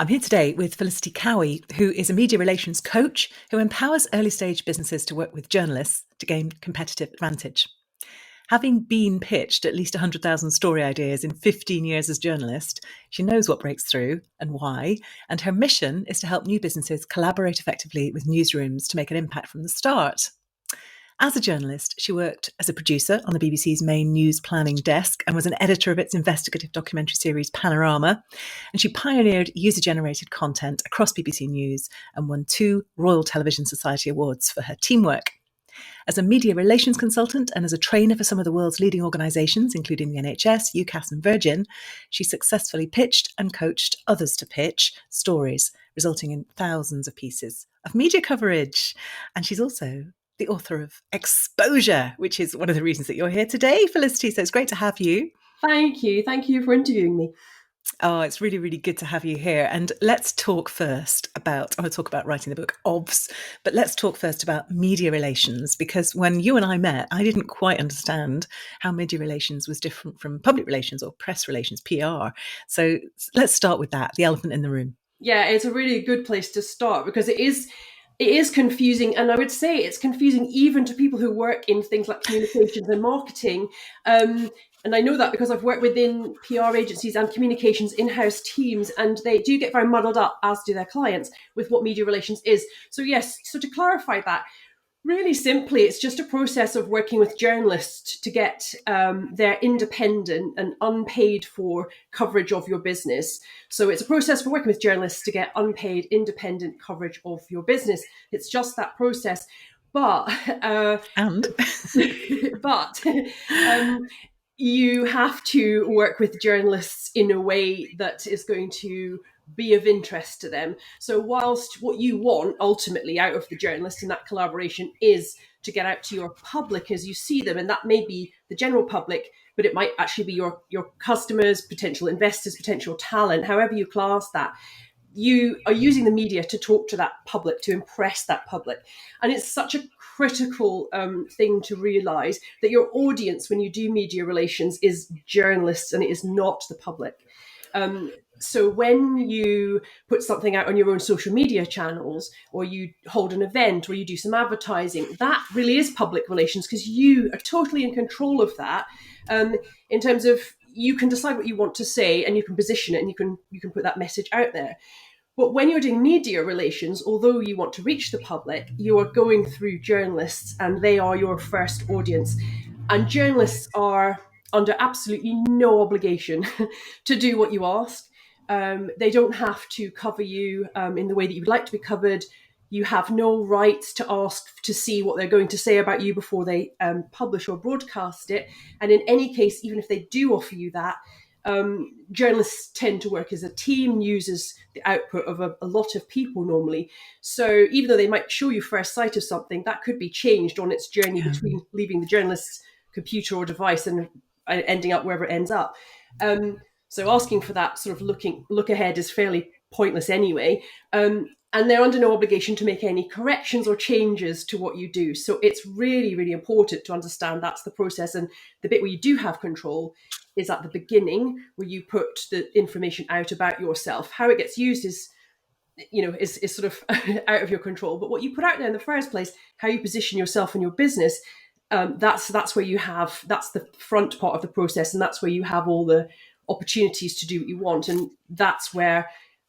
I'm here today with Felicity Cowie, who is a media relations coach who empowers early stage businesses to work with journalists to gain competitive advantage. Having been pitched at least 100,000 story ideas in 15 years as journalist, she knows what breaks through and why, and her mission is to help new businesses collaborate effectively with newsrooms to make an impact from the start. As a journalist, she worked as a producer on the BBC's main news planning desk and was an editor of its investigative documentary series Panorama. And she pioneered user-generated content across BBC News and won 2 Royal Television Society Awards for her teamwork. As a media relations consultant and as a trainer for some of the world's leading organisations, including the NHS, UCAS and Virgin, she successfully pitched and coached others to pitch stories, resulting in thousands of pieces of media coverage. And she's also the author of Exposure, which is one of the reasons that you're here today, Felicity. So it's great to have you. Thank you. Thank you for interviewing me. Oh, it's really, really good to have you here. And let's talk first about, I want to talk about writing the book, OBS, but let's talk first about media relations, because when you and I met, I didn't quite understand how media relations was different from public relations or press relations, PR. So let's start with that, the elephant in the room. Yeah, it's a really good place to start because it is confusing. And I would say it's confusing even to people who work in things like communications and marketing. And I know that because I've worked within PR agencies and communications in-house teams, and they do get very muddled up, as do their clients, with what media relations is. So yes, so to clarify that, really simply, it's just a process of working with journalists to get their independent and unpaid for coverage of your business. So it's a process for working with journalists to get unpaid, independent coverage of your business. It's just that process. But you have to work with journalists in a way that is going to be of interest to them. So whilst what you want ultimately out of the journalist in that collaboration is to get out to your public as you see them, and that may be the general public, but it might actually be your customers, potential investors, potential talent, however you class that, you are using the media to talk to that public, to impress that public. And it's such a critical thing to realize that your audience when you do media relations is journalists and it is not the public. So when you put something out on your own social media channels, or you hold an event, or you do some advertising, that really is public relations because you are totally in control of that. In terms of you can decide what you want to say and you can position it and you can put that message out there. But when you're doing media relations, although you want to reach the public, you are going through journalists and they are your first audience. And journalists are under absolutely no obligation to do what you ask. They don't have to cover you in the way that you would like to be covered. You have no right to ask to see what they're going to say about you before they publish or broadcast it. And in any case, even if they do offer you that, journalists tend to work as a team, uses the output of a lot of people normally. So even though they might show you first sight of something, that could be changed on its journey between leaving the journalist's computer or device and ending up wherever it ends up. So asking for that sort of look ahead is fairly pointless anyway. And they're under no obligation to make any corrections or changes to what you do. So it's really, really important to understand that's the process. And the bit where you do have control is at the beginning, where you put the information out about yourself. How it gets used is sort of out of your control. But what you put out there in the first place, how you position yourself and your business, that's where you have, that's the front part of the process. And that's where you have all the opportunities to do what you want. And that's where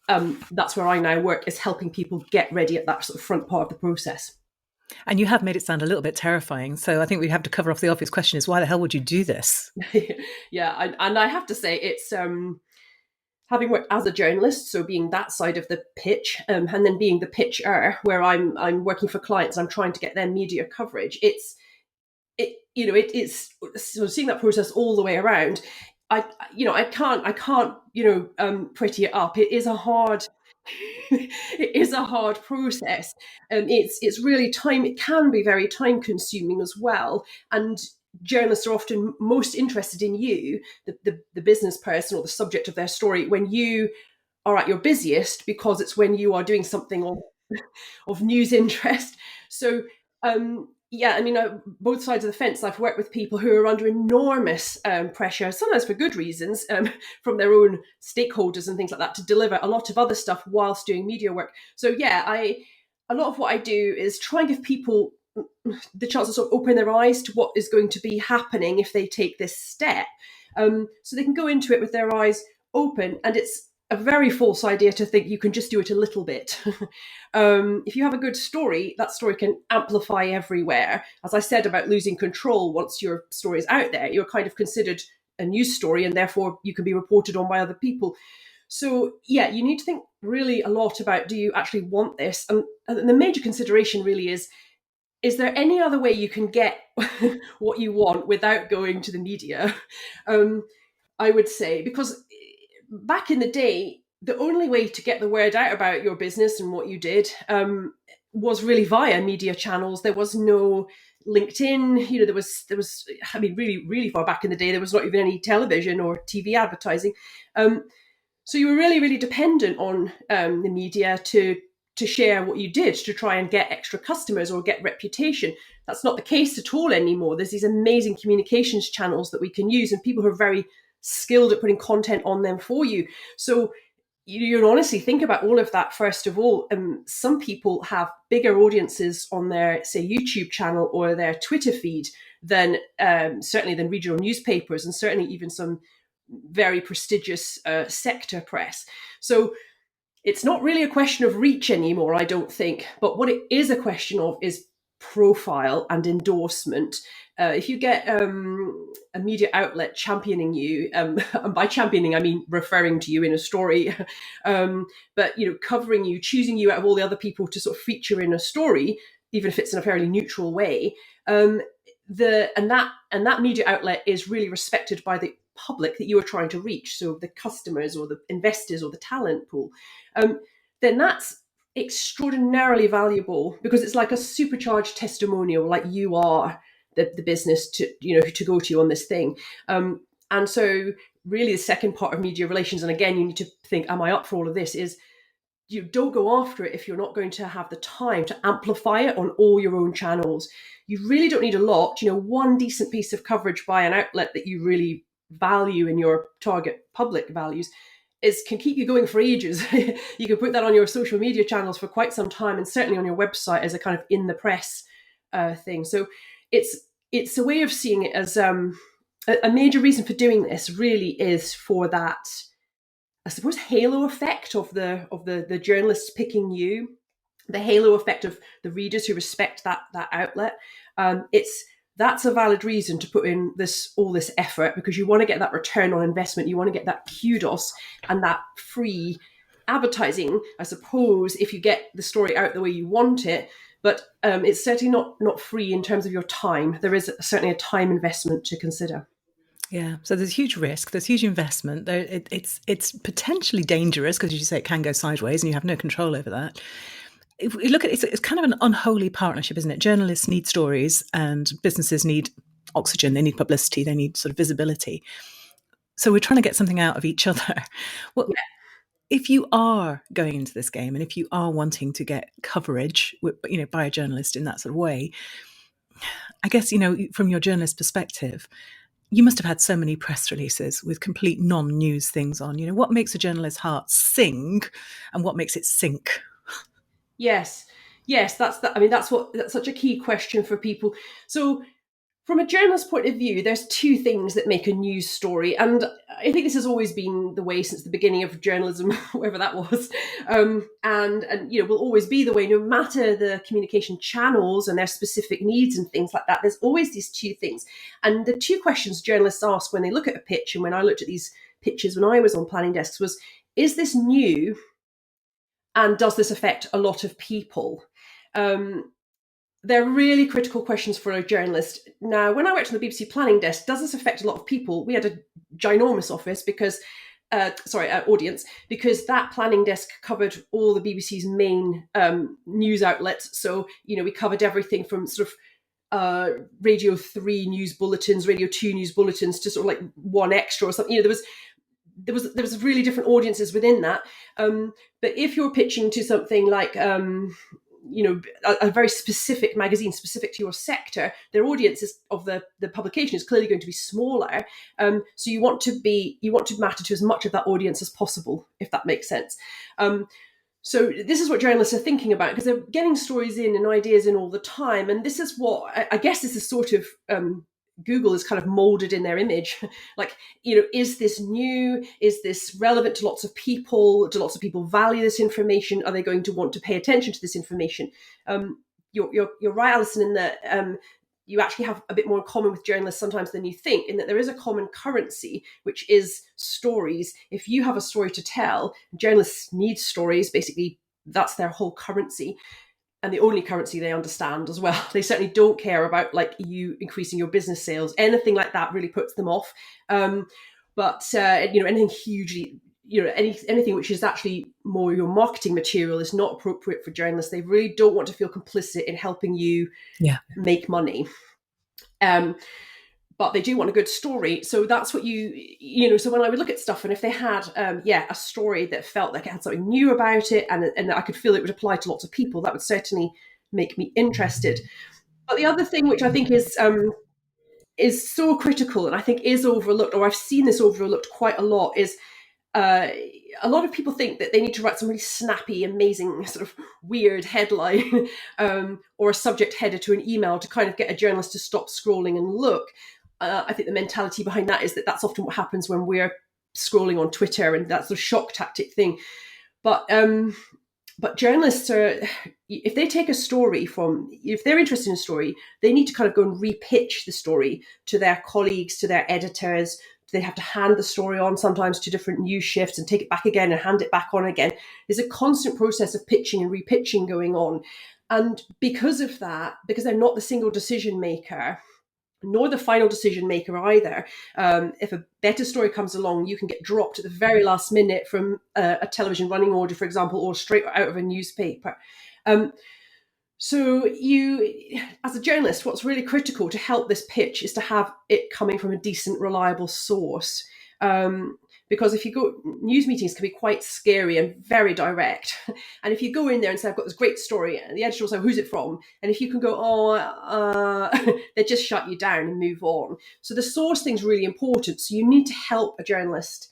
I now work, is helping people get ready at that sort of front part of the process. And you have made it sound a little bit terrifying. So I think we have to cover off the obvious question is, why the hell would you do this? Yeah, and I have to say it's having worked as a journalist, so being that side of the pitch, and then being the pitcher, where I'm working for clients, I'm trying to get their media coverage. It's so seeing that process all the way around. I can't pretty it up. It is a hard process. It's really it can be very time consuming as well. And journalists are often most interested in you, the business person or the subject of their story, when you are at your busiest, because it's when you are doing something of news interest. So yeah, I mean, both sides of the fence. I've worked with people who are under enormous pressure, sometimes for good reasons, from their own stakeholders and things like that, to deliver a lot of other stuff whilst doing media work. So yeah, a lot of what I do is try and give people the chance to sort of open their eyes to what is going to be happening if they take this step, so they can go into it with their eyes open. And it's a very false idea to think you can just do it a little bit. If you have a good story, that story can amplify everywhere. As I said about losing control, once your story is out there, you're kind of considered a news story, and therefore you can be reported on by other people. So yeah, you need to think really a lot about, do you actually want this? And the major consideration really is there any other way you can get what you want without going to the media? I would say, because back in the day, the only way to get the word out about your business and what you did was really via media channels. There was no LinkedIn. There was. I mean, really, really far back in the day, there was not even any television or TV advertising. So you were really, really dependent on the media to share what you did, to try and get extra customers or get reputation. That's not the case at all anymore. There's these amazing communications channels that we can use, and people who are very skilled at putting content on them for you. So you honestly think about all of that. First of all, some people have bigger audiences on their, say, YouTube channel or their Twitter feed than certainly than regional newspapers, and certainly even some very prestigious sector press. So it's not really a question of reach anymore, I don't think. But what it is a question of is profile and endorsement. If you get a media outlet championing you, and by championing I mean referring to you in a story, but covering you, choosing you out of all the other people to sort of feature in a story, even if it's in a fairly neutral way, that media outlet is really respected by the public that you are trying to reach, so the customers or the investors or the talent pool, then that's extraordinarily valuable, because it's like a supercharged testimonial, like you are the business to go to on this thing. And so really the second part of media relations, and again you need to think, am I up for all of this, is you don't go after it if you're not going to have the time to amplify it on all your own channels. You really don't need a lot. One decent piece of coverage by an outlet that you really value in your target public values can keep you going for ages. You can put that on your social media channels for quite some time, and certainly on your website as a kind of in the press thing. So it's a way of seeing it as a major reason for doing this really is for that, I suppose, halo effect of the journalists picking you, the halo effect of the readers who respect that outlet. That's a valid reason to put in all this effort, because you want to get that return on investment. You want to get that kudos and that free advertising, I suppose, if you get the story out the way you want it. But it's certainly not free in terms of your time. There is certainly a time investment to consider. Yeah, so there's huge risk, there's huge investment. It's potentially dangerous because, as you say, it can go sideways and you have no control over that. If we look at it, it's kind of an unholy partnership, isn't it? Journalists need stories and businesses need oxygen, they need publicity, they need sort of visibility. So we're trying to get something out of each other. Well, Yeah. if you are going into this game and if you are wanting to get coverage, by a journalist in that sort of way, I guess, from your journalist perspective, you must have had so many press releases with complete non-news things on. What makes a journalist's heart sing and what makes it sink? Yes. That's such a key question for people. So from a journalist's point of view, there's two things that make a news story. And I think this has always been the way since the beginning of journalism, whatever that was. And will always be the way, no matter the communication channels and their specific needs and things like that. There's always these two things. And the two questions journalists ask when they look at a pitch, and when I looked at these pitches when I was on planning desks, was, is this new? And does this affect a lot of people? They're really critical questions for a journalist. Now, when I worked on the BBC planning desk, does this affect a lot of people? We had a ginormous office audience, because that planning desk covered all the BBC's main news outlets. So, we covered everything from sort of Radio 3 news bulletins, Radio 2 news bulletins, to sort of like One Extra or something. There was really different audiences within that. But if you're pitching to something like a very specific magazine specific to your sector, their audience of the publication is clearly going to be smaller. So you want to matter to as much of that audience as possible, if that makes sense. So this is what journalists are thinking about, because they're getting stories in and ideas in all the time. And this is what I guess this is sort of Google is kind of molded in their image. Like, is this new? Is this relevant to lots of people? Do lots of people value this information? Are they going to want to pay attention to this information? You're right, Alison, in that you actually have a bit more in common with journalists sometimes than you think, in that there is a common currency, which is stories. If you have a story to tell, journalists need stories. Basically, that's their whole currency. And the only currency they understand as well. They certainly don't care about like you increasing your business sales. Anything like that really puts them off. But anything hugely, anything which is actually more your marketing material is not appropriate for journalists. They really don't want to feel complicit in helping you make money. But they do want a good story. So that's what so when I would look at stuff, and if they had, a story that felt like it had something new about it, and I could feel it would apply to lots of people, that would certainly make me interested. But the other thing, which I think is so critical, and I think is overlooked, or I've seen this overlooked quite a lot, is a lot of people think that they need to write some really snappy, amazing, sort of weird headline or a subject header to an email to kind of get a journalist to stop scrolling and look. I think the mentality behind that is that that's often what happens when we're scrolling on Twitter, and that's a shock tactic thing. But journalists are, if they take a story if they're interested in a story, they need to kind of go and repitch the story to their colleagues, to their editors. They have to hand the story on sometimes to different news shifts and take it back again and hand it back on again. There's a constant process of pitching and repitching going on. And because of that, because they're not the single decision maker, nor the final decision maker either. If a better story comes along, you can get dropped at the very last minute from a television running order, for example, or straight out of a newspaper. So you, as a journalist, what's really critical to help this pitch is to have it coming from a decent, reliable source. Because if you go, news meetings can be quite scary and very direct. And if you go in there and say, I've got this great story, and the editor will say, who's it from? And if you can go, they just shut you down and move on. So the source thing's really important. So you need to help a journalist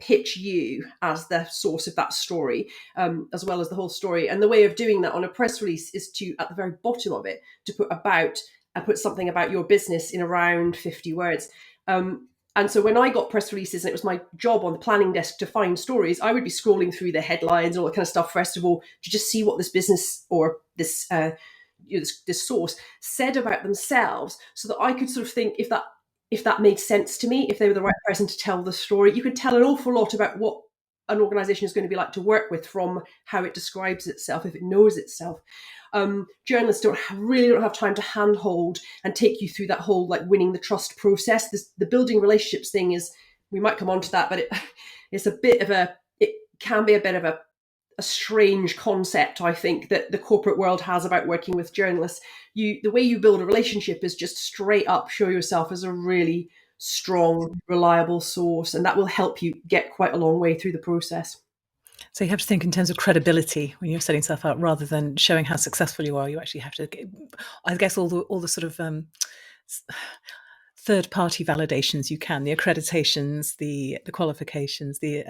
pitch you as the source of that story, as well as the whole story. And the way of doing that on a press release is to, at the very bottom of it, to put about and put something about your business in around 50 words. And so when I got press releases, and it was my job on the planning desk to find stories, I would be scrolling through the headlines and all that kind of stuff, first of all, to just see what this business or this this source said about themselves, so that I could sort of think if that made sense to me, if they were the right person to tell the story. You could tell an awful lot about what an organization is going to be like to work with from how it describes itself, if it knows itself. Journalists really don't have time to handhold and take you through that whole like winning the trust process. The building relationships thing is, we might come on to that, but it can be a bit of a strange concept, I think, that the corporate world has about working with journalists. The way you build a relationship is just straight up show yourself as a really strong, reliable source, and that will help you get quite a long way through the process. So you have to think in terms of credibility when you're setting stuff up, rather than showing how successful you are. You actually have to, I guess, all the sort of third-party validations you can, the accreditations, the qualifications, the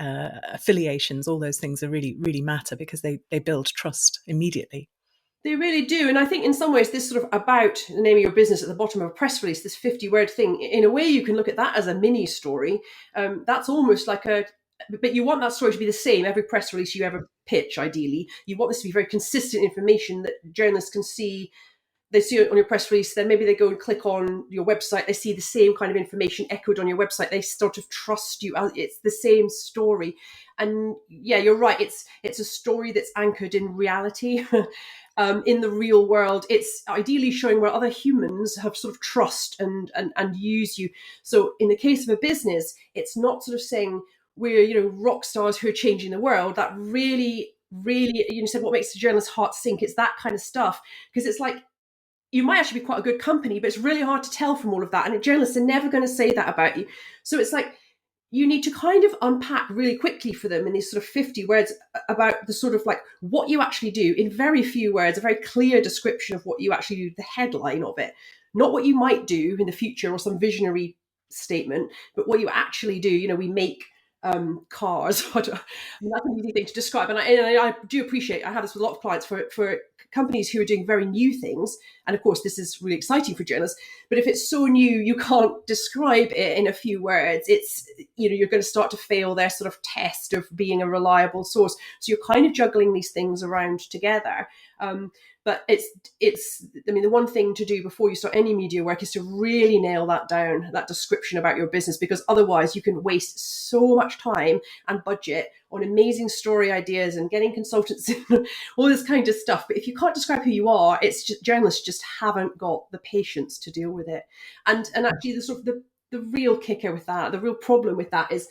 affiliations, all those things are really matter, because they build trust immediately. They really do. And I think in some ways, this sort of about the name of your business at the bottom of a press release, this 50-word thing, in a way you can look at that as a mini story. That's almost like but you want that story to be the same every press release you ever pitch, ideally. You want this to be very consistent information that journalists can see. They see it on your press release, then maybe they go and click on your website, they see the same kind of information echoed on your website, they sort of trust you. It's the same story. And yeah, you're right, it's a story that's anchored in reality. In the real world, it's ideally showing where other humans have sort of trust and use you. So in the case of a business, it's not sort of saying we're rock stars who are changing the world. That really said what makes the journalist's heart sink. It's that kind of stuff, because it's like, you might actually be quite a good company, but it's really hard to tell from all of that. And journalists are never going to say that about you. So it's like, you need to kind of unpack really quickly for them in these sort of 50 words about the sort of like what you actually do in very few words, a very clear description of what you actually do, the headline of it, not what you might do in the future or some visionary statement, but what you actually do. We make cars. That's an easy thing to describe. And I do appreciate, I have this with a lot of clients for companies who are doing very new things. And of course, this is really exciting for journalists. But if it's so new, you can't describe it in a few words. It's, you're going to start to fail their sort of test of being a reliable source. So you're kind of juggling these things around together. But the one thing to do before you start any media work is to really nail that down, that description about your business, because otherwise you can waste so much time and budget on amazing story ideas and getting consultants and all this kind of stuff. But if you can't describe who you are, it's just, journalists just haven't got the patience to deal with it. And actually the real kicker with that, the real problem with that is,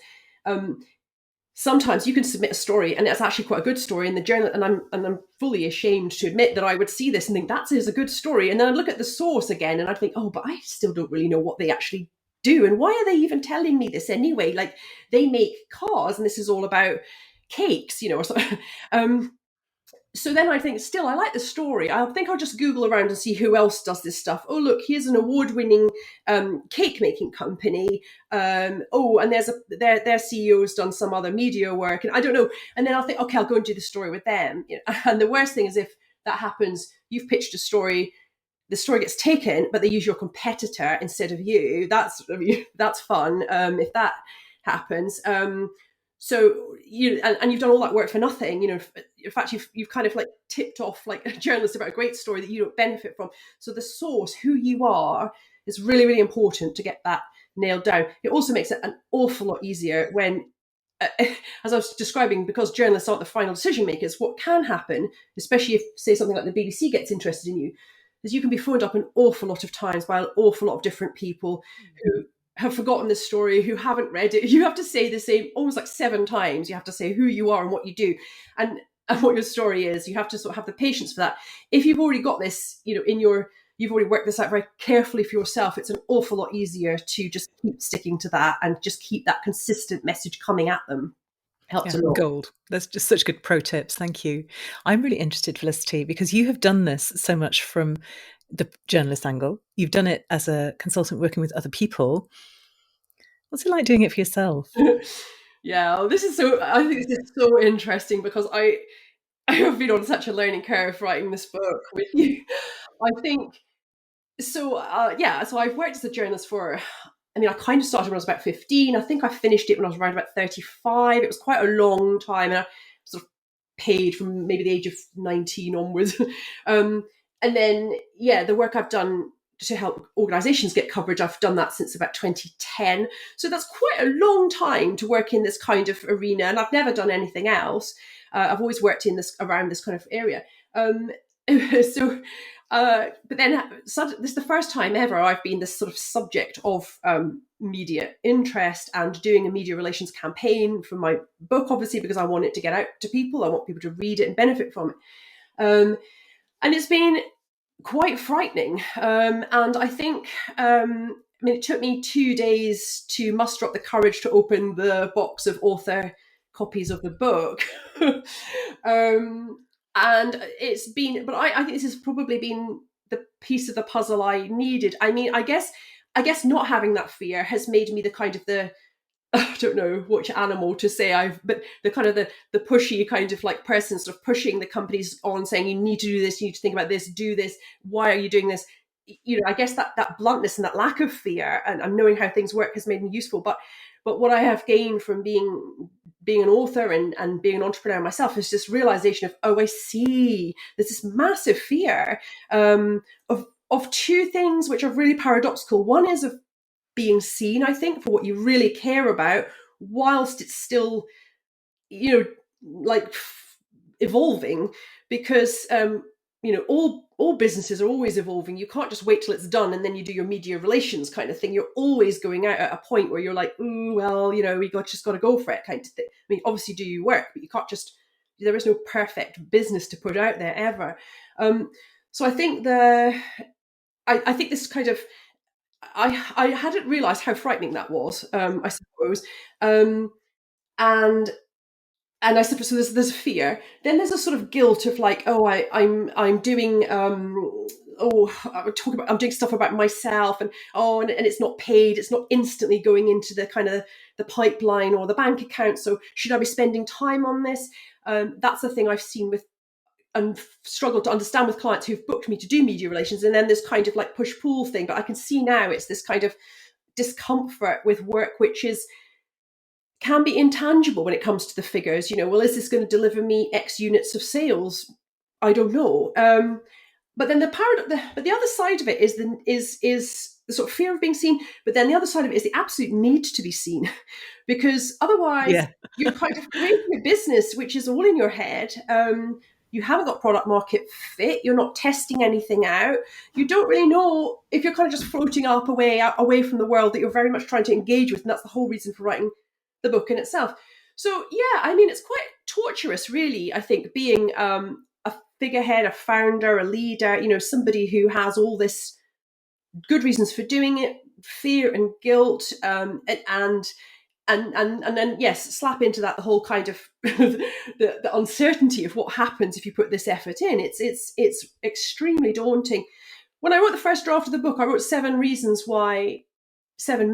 sometimes you can submit a story and it's actually quite a good story in the journal, and I'm fully ashamed to admit that I would see this and think that is a good story, and then I'd look at the source again and I'd think, oh, but I still don't really know what they actually do, and why are they even telling me this anyway? Like, they make cars and this is all about cakes, or something. So then I think, still, I like the story. I think I'll just Google around and see who else does this stuff. Oh, look, here's an award-winning cake making company. And their CEO's done some other media work, and I don't know. And then I'll think, okay, I'll go and do the story with them. And the worst thing is if that happens, you've pitched a story, the story gets taken, but they use your competitor instead of you. That's fun if that happens. So and you've done all that work for nothing. In fact, you've kind of like tipped off like a journalist about a great story that you don't benefit from. So the source, who you are, is really, really important to get that nailed down. It also makes it an awful lot easier when, as I was describing, because journalists aren't the final decision makers. What can happen, especially if, say, something like the BBC gets interested in you, is you can be phoned up an awful lot of times by an awful lot of different people who have forgotten this story, who haven't read it. You have to say the same, almost like 7 times. You have to say who you are and what you do, and what your story is. You have to sort of have the patience for that. If you've already got this, you've already worked this out very carefully for yourself, it's an awful lot easier to just keep sticking to that and just keep that consistent message coming at them. Helps a lot. Gold. That's just such good pro tips. Thank you. I'm really interested, Felicity, because you have done this so much from the journalist angle. You've done it as a consultant working with other people. What's it like doing it for yourself? Yeah, I think this is so interesting because I have been on such a learning curve writing this book with you. I think so. So I've worked as a journalist for. I kind of started when I was about 15. I think I finished it when I was around about 35. It was quite a long time, and I sort of paid from maybe the age of 19 onwards. And then, the work I've done to help organisations get coverage, I've done that since about 2010. So that's quite a long time to work in this kind of arena, and I've never done anything else. I've always worked in this around this kind of area. But then this is the first time ever I've been this sort of subject of media interest and doing a media relations campaign for my book, obviously, because I want it to get out to people. I want people to read it and benefit from it. And it's been quite frightening. And I think, it took me 2 days to muster up the courage to open the box of author copies of the book. And it's been, but I think this has probably been the piece of the puzzle I needed. I guess not having that fear has made me the kind of I don't know which animal to say but the kind of the pushy kind of like person sort of pushing the companies on, saying you need to do this, you need to think about this, do this, why are you doing this? I guess that bluntness and that lack of fear and knowing how things work has made me useful. But what I have gained from being an author and being an entrepreneur myself is this realization of, oh, I see, there's this massive fear of 2 things which are really paradoxical. One is of being seen, I think, for what you really care about, whilst it's still, evolving, because all businesses are always evolving. You can't just wait till it's done and then you do your media relations kind of thing. You're always going out at a point where you're like, ooh, well, just got to go for it kind of thing. Obviously do your work, but you can't just, there is no perfect business to put out there ever. So I think I think this kind of, I hadn't realised how frightening that was. I suppose, um, and I suppose so. There's fear. Then there's a sort of guilt of like, oh, I'm doing I'm doing stuff about myself, and and it's not paid. It's not instantly going into the kind of the pipeline or the bank account. So should I be spending time on this? That's the thing I've seen with and struggled to understand with clients who've booked me to do media relations, and then this kind of like push pull thing. But I can see now it's this kind of discomfort with work, which is can be intangible when it comes to the figures. Well, is this going to deliver me X units of sales? I don't know. But then the other side of it is the sort of fear of being seen. But then the other side of it is the absolute need to be seen, because otherwise Yeah. you're kind of creating a business which is all in your head. You haven't got product market fit. You're not testing anything out. You don't really know if you're kind of just floating up away from the world that you're very much trying to engage with, and that's the whole reason for writing the book in itself. So yeah, I mean, it's quite torturous, really. I think being a figurehead, a founder, a leader, somebody who has all this good reasons for doing it, fear and guilt, and then yes, slap into that the whole kind of the uncertainty of what happens if you put this effort in. It's extremely daunting. When I wrote the first draft of the book, I wrote 7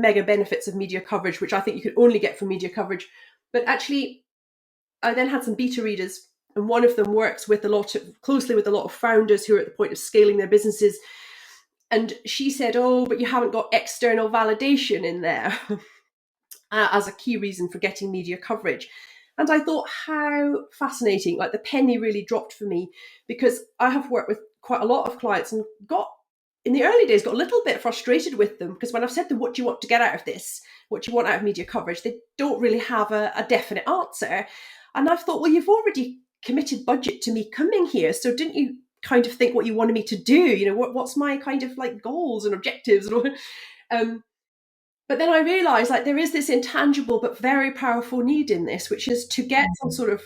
mega benefits of media coverage, which I think you could only get from media coverage. But actually, I then had some beta readers, and one of them works closely with a lot of founders who are at the point of scaling their businesses. And she said, "Oh, but you haven't got external validation in there." As a key reason for getting media coverage. And I thought, how fascinating. Like the penny really dropped for me, because I have worked with quite a lot of clients and in the early days, got a little bit frustrated with them, because when I've said to them, what do you want to get out of this? What do you want out of media coverage? They don't really have a definite answer. And I've thought, well, you've already committed budget to me coming here. So didn't you kind of think what you wanted me to do? What's my kind of like goals and objectives and all? But then I realized like there is this intangible but very powerful need in this, which is to get some sort of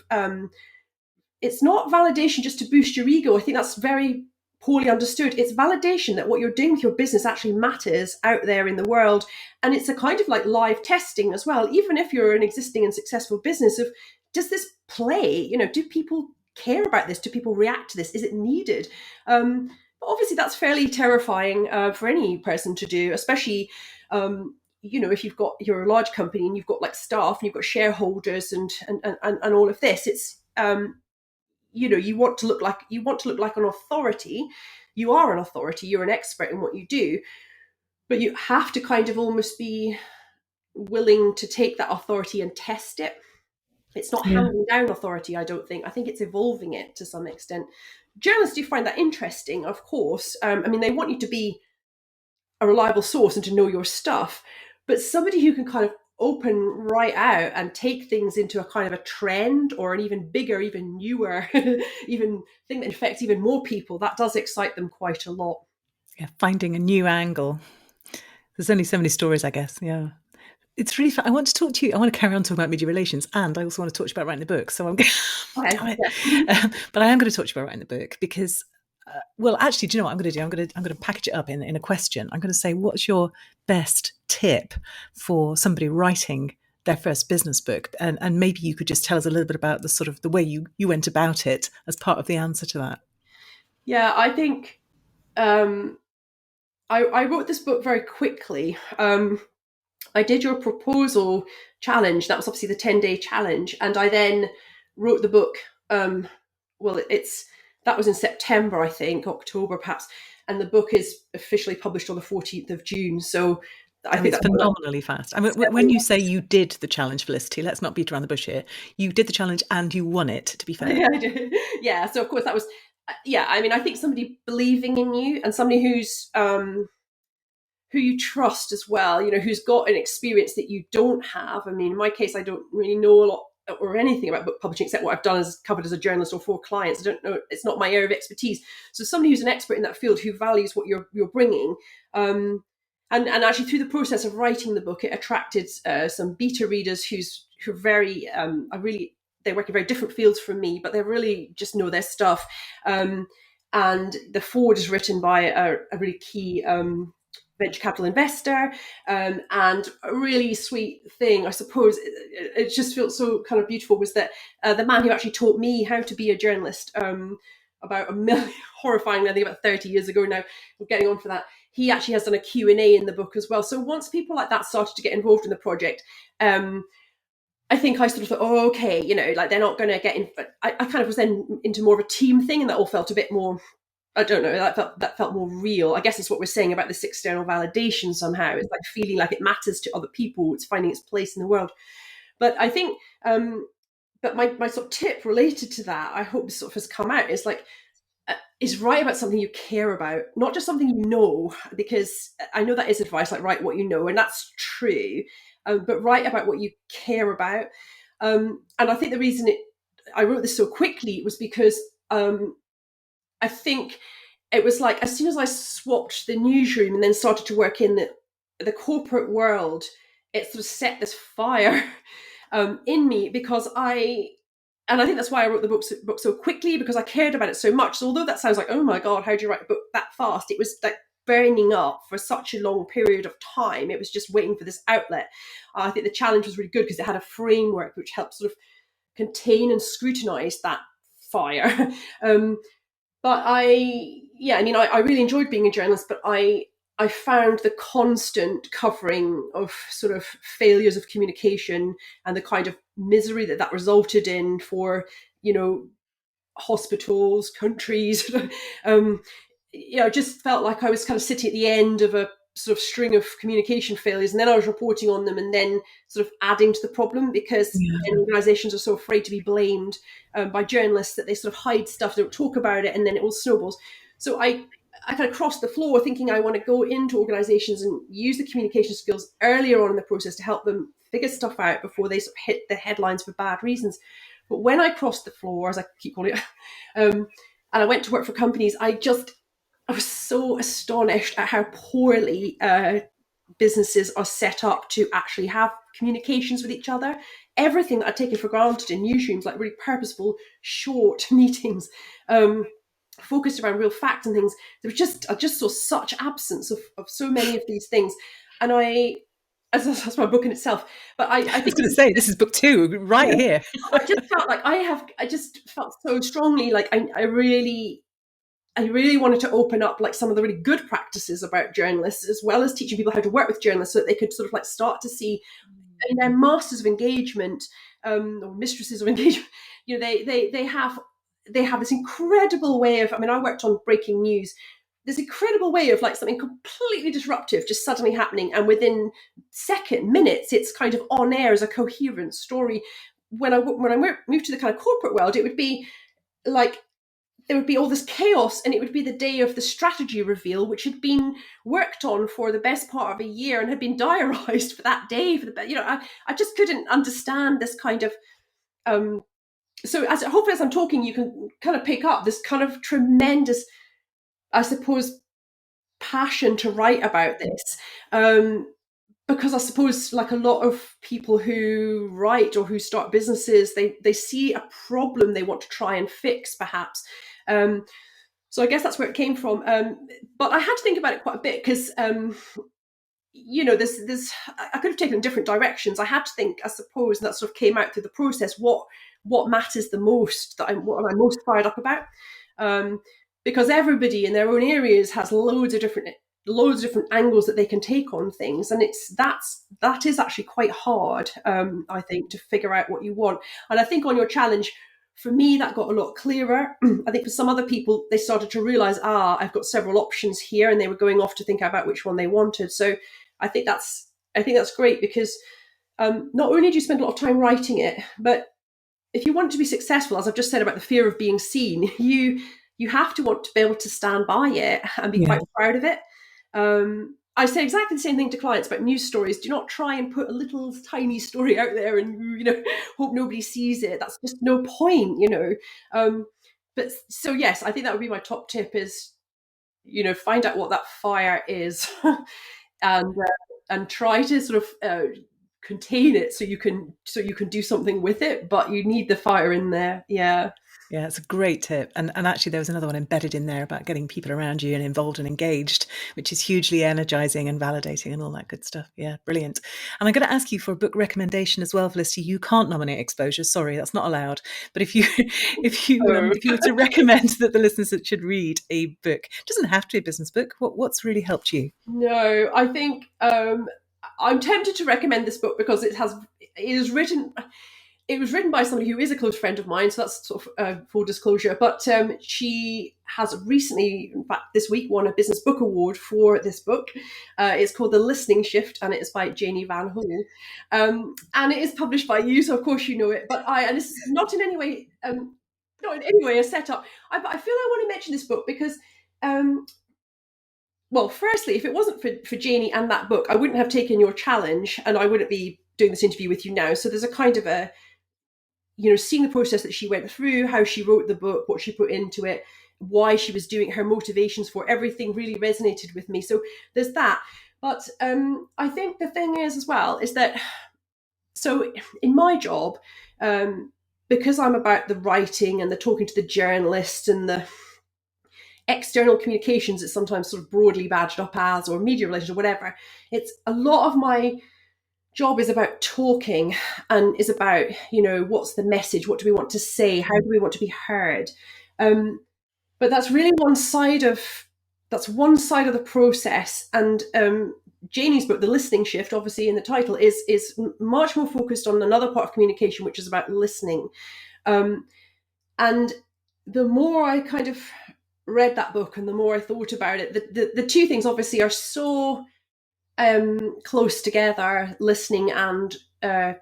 it's not validation just to boost your ego. I think that's very poorly understood. It's validation that what you're doing with your business actually matters out there in the world. And it's a kind of like live testing as well. Even if you're an existing and successful business, of does this play? Do people care about this? Do people react to this? Is it needed? But obviously that's fairly terrifying for any person to do, especially if you're a large company and you've got like staff and you've got shareholders and all of this. It's you want to look like an authority. You are an authority. You're an expert in what you do, but you have to kind of almost be willing to take that authority and test it. It's not Yeah. handing down authority, I don't think. I think it's evolving it to some extent. Journalists do find that interesting, of course. I mean, they want you to be a reliable source and to know your stuff, but somebody who can kind of open right out and take things into a kind of a trend or an even bigger, even newer, even thing that affects even more people, that does excite them quite a lot. Yeah. Finding a new angle. There's only so many stories, I guess. Yeah. It's really fun. I want to talk to you. I want to carry on talking about media relations, and I also want to talk to you about writing the book. So I'm Okay. damn it. Yeah. But I am going to talk to you about writing the book because, well, actually, do you know what I'm going to do? I'm going to package it up in a question. I'm going to say, what's your best tip for somebody writing their first business book? And maybe you could just tell us a little bit about the sort of the way you went about it as part of the answer to that. Yeah, I think um, I wrote this book very quickly. I did your proposal challenge. That was obviously the 10-day challenge. And I then wrote the book. Well, that was in September, I think, October perhaps. And the book is officially published on the 14th of June. So I think It's that's phenomenally fast. I mean, when you say you did the challenge, Felicity, let's not beat around the bush here. You did the challenge and you won it, to be fair. Yeah, I did. Yeah. So of course that was, yeah. I mean, I think somebody believing in you and somebody who you trust as well, who's got an experience that you don't have. I mean, in my case, I don't really know a lot or anything about book publishing except what I've done as covered as a journalist or for clients. I don't know. It's not my area of expertise. So somebody who's an expert in that field who values what you're bringing. And actually through the process of writing the book, it attracted some beta readers who are very, they work in very different fields from me, but they really just know their stuff. And the foreword is written by a really key venture capital investor, and a really sweet thing, I suppose, it just felt so kind of beautiful, was that the man who actually taught me how to be a journalist, about a million, horrifying, I think about 30 years ago now, we're getting on for that, he actually has done a Q&A in the book as well. So once people like that started to get involved in the project, I think I sort of thought, oh, okay, like they're not going to get in. I kind of was then into more of a team thing, and that all felt a bit more, I don't know, that felt more real. I guess it's what we're saying about this external validation somehow. It's like feeling like it matters to other people. It's finding its place in the world. But I think, but my sort of tip related to that, I hope sort of has come out, is like, is write about something you care about, not just something you know, because I know that is advice, like write what you know, and that's true, but write about what you care about. And I think the reason I wrote this so quickly was because I think it was like as soon as I swapped the newsroom and then started to work in the corporate world, it sort of set this fire in me, because and I think that's why I wrote the book so quickly, because I cared about it so much. So although that sounds like, oh my God, how do you write a book that fast? It was like burning up for such a long period of time. It was just waiting for this outlet. I think the challenge was really good because it had a framework which helped sort of contain and scrutinize that fire. But I really enjoyed being a journalist, but I found the constant covering of sort of failures of communication and the kind of misery that resulted in for, hospitals, countries, just felt like I was kind of sitting at the end of a sort of string of communication failures, and then I was reporting on them and then sort of adding to the problem, because organizations are so afraid to be blamed by journalists that they sort of hide stuff, they don't talk about it, and then it all snowballs. So I kind of crossed the floor thinking I want to go into organizations and use the communication skills earlier on in the process to help them figure stuff out before they sort of hit the headlines for bad reasons. But when I crossed the floor, as I keep calling it, and I went to work for companies, I was so astonished at how poorly businesses are set up to actually have communications with each other. Everything that I'd taken for granted in newsrooms, like really purposeful, short meetings, focused around real facts and things, I just saw such absence of so many of these things. And that's my book in itself. But I I was think going to say, this is book 2 right here. I just felt like I just felt so strongly like I really wanted to open up like some of the really good practices about journalists, as well as teaching people how to work with journalists, so that they could sort of like start to see, and they're masters of engagement, or mistresses of engagement. They have this incredible way of. I mean, I worked on breaking news. This incredible way of like something completely disruptive just suddenly happening, and within minutes, it's kind of on air as a coherent story. When I moved to the kind of corporate world, it would be like there would be all this chaos, and it would be the day of the strategy reveal, which had been worked on for the best part of a year and had been diarized for that day. I just couldn't understand this kind of. So hopefully as I'm talking, you can kind of pick up this kind of tremendous, I suppose, passion to write about this. Because I suppose, like a lot of people who write or who start businesses, they see a problem they want to try and fix, perhaps. So I guess that's where it came from. But I had to think about it quite a bit, because this I could have taken different directions. I had to think, I suppose, and that sort of came out through the process. What matters the most? What am I most fired up about? Because everybody in their own areas has loads of different angles that they can take on things, and that is actually quite hard, I think, to figure out what you want. And I think on your challenge, for me, that got a lot clearer. I think for some other people, they started to realize, I've got several options here, and they were going off to think about which one they wanted. So I think that's great, because not only do you spend a lot of time writing it, but if you want to be successful, as I've just said about the fear of being seen, you have to want to be able to stand by it and be quite proud of it. I say exactly the same thing to clients about news stories. Do not try and put a little tiny story out there and hope nobody sees it. That's just no point, But so yes, I think that would be my top tip: is find out what that fire is, and try to sort of contain it so you can do something with it. But you need the fire in there, yeah. Yeah, it's a great tip. And actually, there was another one embedded in there about getting people around you and involved and engaged, which is hugely energizing and validating and all that good stuff. Yeah, brilliant. And I'm going to ask you for a book recommendation as well, Felicity. You can't nominate exposure. Sorry, that's not allowed. But if you Oh. if you were to recommend that the listeners should read a book, it doesn't have to be a business book. What's really helped you? No, I think I'm tempted to recommend this book because it is written. It was written by somebody who is a close friend of mine, so that's sort of full disclosure. But she has recently, in fact, this week, won a Business Book Award for this book. It's called The Listening Shift, and it is by Janie Van Hool. And it is published by you, so of course you know it. But and this is not in any way, not in any way a setup. But I feel I want to mention this book because. Well, firstly, if it wasn't for Janie and that book, I wouldn't have taken your challenge and I wouldn't be doing this interview with you now. So there's a kind of seeing the process that she went through, how she wrote the book, what she put into it, why she was doing it, her motivations for everything really resonated with me. So there's that. But I think the thing is as well is that, so in my job, because I'm about the writing and the talking to the journalist and the external communications, it's sometimes sort of broadly badged up as, or media relations or whatever. It's a lot of my job is about talking and is about, what's the message? What do we want to say? How do we want to be heard? But that's really one side of the process. And Janie's book, The Listening Shift, obviously in the title, is much more focused on another part of communication, which is about listening. And the more I kind of read that book and the more I thought about it, the two things obviously are so close together, listening and I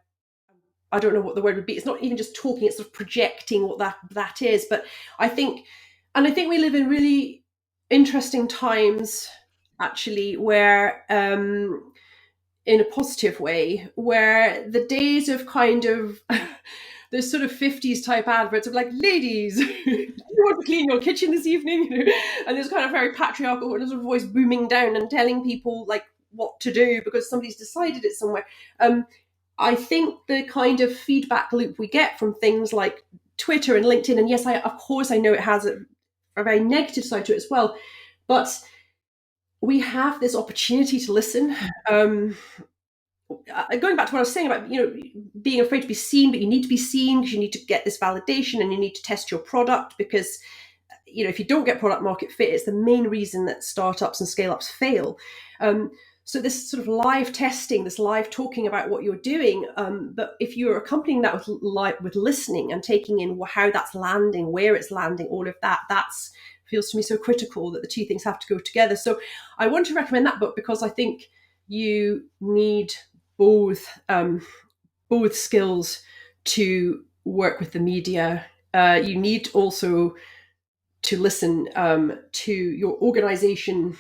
don't know what the word would be. It's not even just talking, it's sort of projecting what that is. But I think we live in really interesting times actually where in a positive way, where the days of kind of this sort of 50s type adverts of like, ladies, do you want to clean your kitchen this evening? And this kind of very patriarchal sort of voice booming down and telling people like what to do because somebody's decided it somewhere. I think the kind of feedback loop we get from things like Twitter and LinkedIn, and yes, of course I know it has a very negative side to it as well, but we have this opportunity to listen. Going back to what I was saying about, being afraid to be seen, but you need to be seen because you need to get this validation and you need to test your product because, if you don't get product market fit, it's the main reason that startups and scale ups fail. So this sort of live testing, this live talking about what you're doing, but if you're accompanying that with listening and taking in how that's landing, where it's landing, all of that, that's feels to me so critical that the two things have to go together. So I want to recommend that book because I think you need both skills to work with the media. You need also to listen to your organization.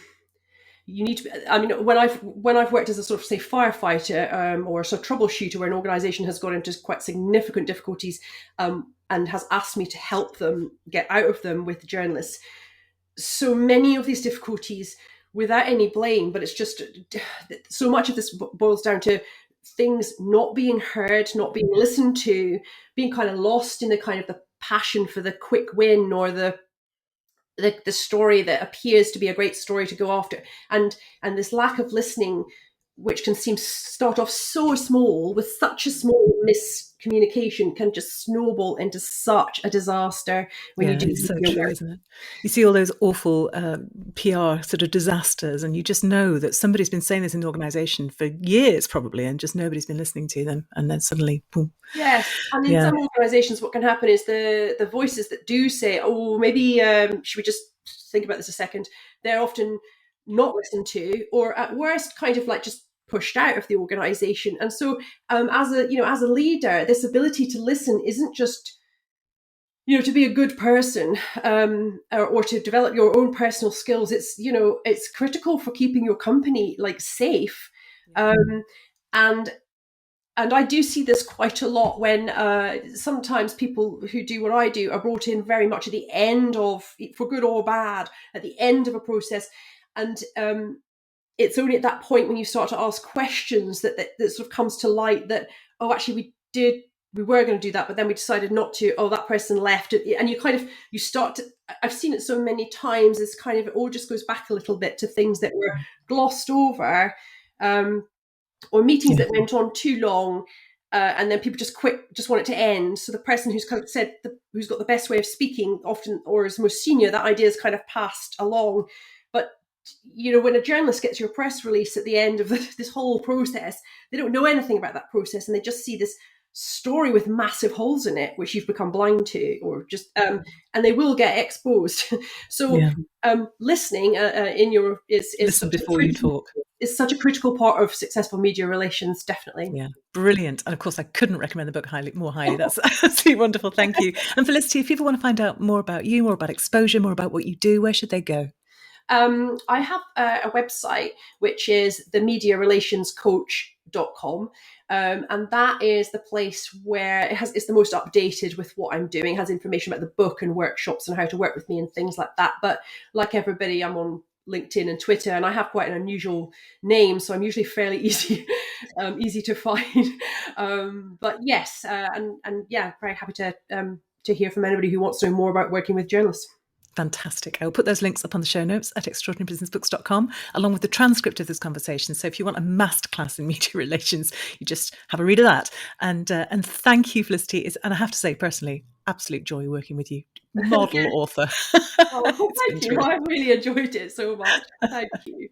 You need to. I mean, when I've worked as a sort of say firefighter or a sort of troubleshooter, where an organization has got into quite significant difficulties and has asked me to help them get out of them with journalists. So many of these difficulties without any blame, but it's just so much of this boils down to things not being heard, not being listened to, being kind of lost in the kind of the passion for the quick win or the story that appears to be a great story to go after, and this lack of listening, which can start off so small with such a small miscommunication, can just snowball into such a disaster when you do It's so your true, work. isn't it? You see all those awful PR sort of disasters, and you just know that somebody's been saying this in the organisation for years, probably, and just nobody's been listening to them, and then suddenly, boom. Yes, and in Yeah, some organisations, what can happen is the voices that do say, "Oh, maybe should we just think about this a second?" They're often not listened to, or at worst, kind of like just pushed out of the organisation. And so, as a leader, this ability to listen isn't just to be a good person or to develop your own personal skills. It's critical for keeping your company like safe. And I do see this quite a lot when sometimes people who do what I do are brought in very much at the end of, for good or bad, at the end of a process. And it's only at that point when you start to ask questions that sort of comes to light that, oh, actually we did we were going to do that, but then we decided not to. Oh, that person left. And you start to, I've seen it so many times, it's kind of, it all just goes back a little bit to things that were glossed over, or meetings that went on too long. And then people just quit, just want it to end. So the person who's kind of said, who's got the best way of speaking often, or is most senior, that idea is kind of passed along. But when a journalist gets your press release at the end of this whole process, they don't know anything about that process, and they just see this story with massive holes in it, which you've become blind to, or just, and they will get exposed. So listening is listen before you talk. Is such a critical part of successful media relations, definitely. Yeah, brilliant. And of course, I couldn't recommend the book more highly. That's absolutely wonderful. Thank you. And Felicity, if people want to find out more about you, more about exposure, more about what you do, where should they go? I have a website, which is themediarelationscoach.com. And that is the place where it's the most updated with what I'm doing. It has information about the book and workshops and how to work with me and things like that. But like everybody, I'm on LinkedIn and Twitter, and I have quite an unusual name, so I'm usually fairly easy to find. But yes, and yeah, very happy to hear from anybody who wants to know more about working with journalists. Fantastic. I will put those links up on the show notes at extraordinarybusinessbooks.com, along with the transcript of this conversation. So if you want a masterclass in media relations, you just have a read of that. And thank you, Felicity. And I have to say, personally, absolute joy working with you. Model author. Oh, thank you. I really enjoyed it so much. Thank you.